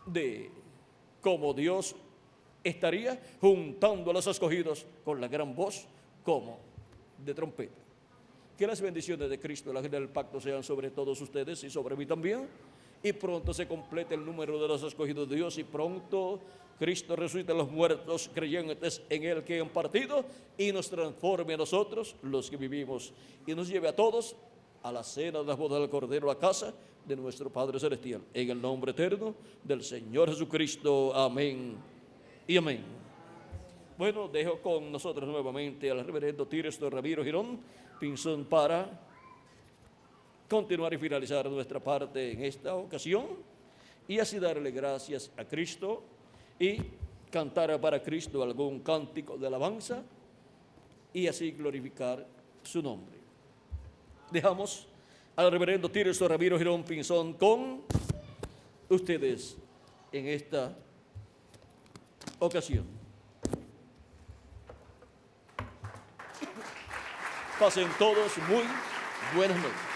de cómo Dios estaría juntando a los escogidos con la gran voz como de trompeta. Que las bendiciones de Cristo, el ángel del pacto, sean sobre todos ustedes y sobre mí también. Y pronto se complete el número de los escogidos de Dios, y pronto Cristo resucite a los muertos creyentes en Él que han partido, y nos transforme a nosotros, los que vivimos, y nos lleve a todos a la cena de las bodas del Cordero, a casa de nuestro Padre Celestial. En el nombre eterno del Señor Jesucristo. Amén y amén. Bueno, dejo con nosotros nuevamente al reverendo Tirso Ramiro Girón Pinzón para continuar y finalizar nuestra parte en esta ocasión, y así darle gracias a Cristo y cantar para Cristo algún cántico de alabanza y así glorificar su nombre. Dejamos al reverendo Tirso Ramiro Girón Pinzón con ustedes en esta ocasión. Pasen todos muy buenas noches.